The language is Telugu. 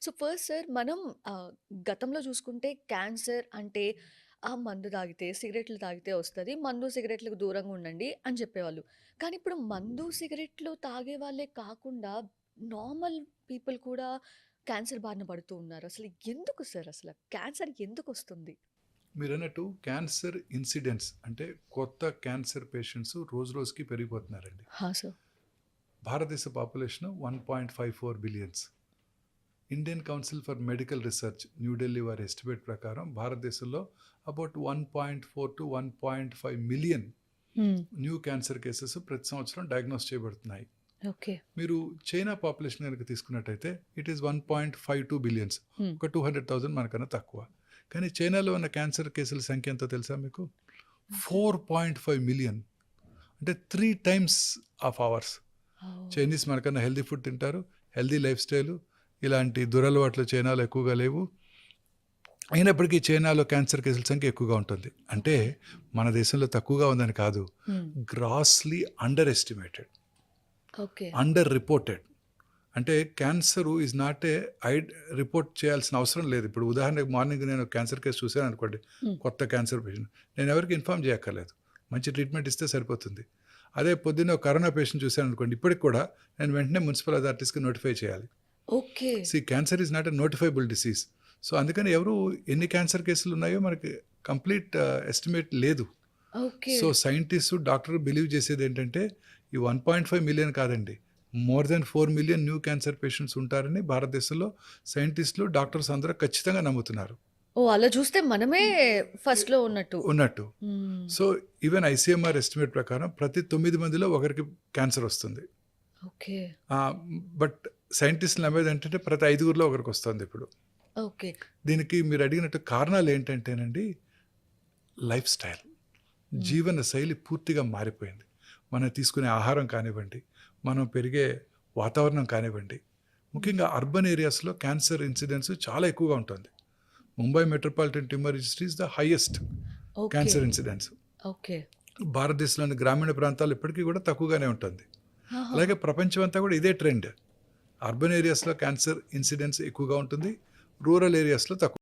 సో ఫస్ట్ సార్ మనం గతంలో చూసుకుంటే క్యాన్సర్ అంటే మందు తాగితే, సిగరెట్లు తాగితే వస్తది. మందు, సిగరెట్లకు దూరంగా ఉండండి అని చెప్పేవాళ్ళు. కానీ ఇప్పుడు మందు, సిగరెట్లు తాగే వాళ్ళే కాకుండా నార్మల్ పీపుల్ కూడా క్యాన్సర్ బారిన పడుతూ ఉన్నారు. అసలు ఎందుకు సార్ అసల? క్యాన్సర్ ఎందుకొస్తుంది? మీరన్నట్టు క్యాన్సర్ ఇన్సిడెంట్స్ అంటే కొత్త క్యాన్సర్ పేషెంట్స్ రోజు రోజుకి పెరిగిపోతున్నారండి. సార్. భారతదేశ population 1.54 billions. Indian council for medical research New Delhi వారి ఎస్టిమేట్ ప్రకారం భారతదేశంలో అబౌట్ 1.4 టు 1.5 మిలియన్ హ్మ్. న్యూ క్యాన్సర్ కేసెస్ ప్రతి సంవత్సరం డయాగ్నోస్ చేయబడుతున్నాయి. ఓకే. మీరు చైనా పాపులేషన్ కనుక తీసుకున్నట్టయితే ఇట్ ఈస్ 1.52 బిలియన్స్. హ్మ్. ఒక 200,000 మనకన్నా తక్కువ. కానీ చైనాలో ఉన్న క్యాన్సర్ కేసుల సంఖ్య ఎంతో తెలుసా మీకు? 4.5 మిలియన్. అంటే 3 times of hours. Oh! Chinese మనకన్నా హెల్దీ ఫుడ్ తింటారు, హెల్దీ లైఫ్ స్టైలు, ఇలాంటి దురలవాట్లు చైనాలో ఎక్కువగా లేవు. అయినప్పటికీ చైనాలో క్యాన్సర్ కేసుల సంఖ్య ఎక్కువగా ఉంటుంది. అంటే మన దేశంలో తక్కువగా ఉందని కాదు, hmm. Grossly underestimated, okay. Underreported. అంటే cancer is not a report చేయాల్సిన అవసరం లేదు. ఇప్పుడు ఉదాహరణకు మార్నింగ్ నేను క్యాన్సర్ కేసు చూశాను అనుకోండి, హ్మ్. కొత్త క్యాన్సర్ పేషెంట్, నేను ఎవరికి ఇన్ఫార్మ్ చేయక్కర్లేదు, మంచి ట్రీట్మెంట్ ఇస్తే సరిపోతుంది. అదే పొద్దున్న కరోనా పేషెంట్ చూశాను అనుకోండి, ఇప్పటికి కూడా నేను వెంటనే మున్సిపల్ అథారిటీస్కి నోటిఫై చేయాలి. Okay. Cancer is not a notifiable disease. So అందుకని ఎవరు ఎన్ని క్యాన్సర్ కేసులు ఉన్నాయో మనకి కంప్లీట్ ఎస్టిమేట్ లేదు. Okay. So scientist, doctor believe చేసేది ఏంటంటే ఈ 1.5 మిలియన్ కాదండి, more than 4 million new cancer patients ఉంటారని భారతదేశంలో సైంటిస్టులు, డాక్టర్స్ అందరూ ఖచ్చితంగా నమ్ముతున్నారు. ఓహ్! అలా చూస్తే మనమే ఫస్ట్‌లో ఉన్నట్టు. ఉన్నట్టు. హ్మ్. సో ఈవెన్ ఐసీఎంఆర్ ఎస్టిమేట్ ప్రకారం ప్రతి 9 మందిలో ఒకరికి క్యాన్సర్ వస్తుంది. ఓకే. బట్ సైంటిస్టులు నమ్మేది ఏంటంటే ప్రతి 5గురిలో ఒకరికి వస్తుంది ఇప్పుడు. ఓకే. దీనికి మీరు అడిగినట్టు కారణాలు ఏంటంటేనండి, లైఫ్ స్టైల్, జీవన శైలి పూర్తిగా మారిపోయింది. మనం తీసుకునే ఆహారం కానివ్వండి, మనం పెరిగే వాతావరణం కానివ్వండి, ముఖ్యంగా అర్బన్ ఏరియాస్లో క్యాన్సర్ ఇన్సిడెన్స్ చాలా ఎక్కువగా ఉంటుంది. Mumbai metropolitan tumour registry is the highest okay. Cancer incidence. Okay. భారతదేశంలోని గ్రామీణ ప్రాంతాలు ఇప్పటికీ కూడా తక్కువగానే ఉంటుంది. ఆహా! అలాగే ప్రపంచం అంతా కూడా ఇదే ట్రెండ్. అర్బన్ ఏరియాస్లో క్యాన్సర్ ఇన్సిడెన్స్ ఎక్కువగా ఉంటుంది, రూరల్ ఏరియాస్లో తక్కువ.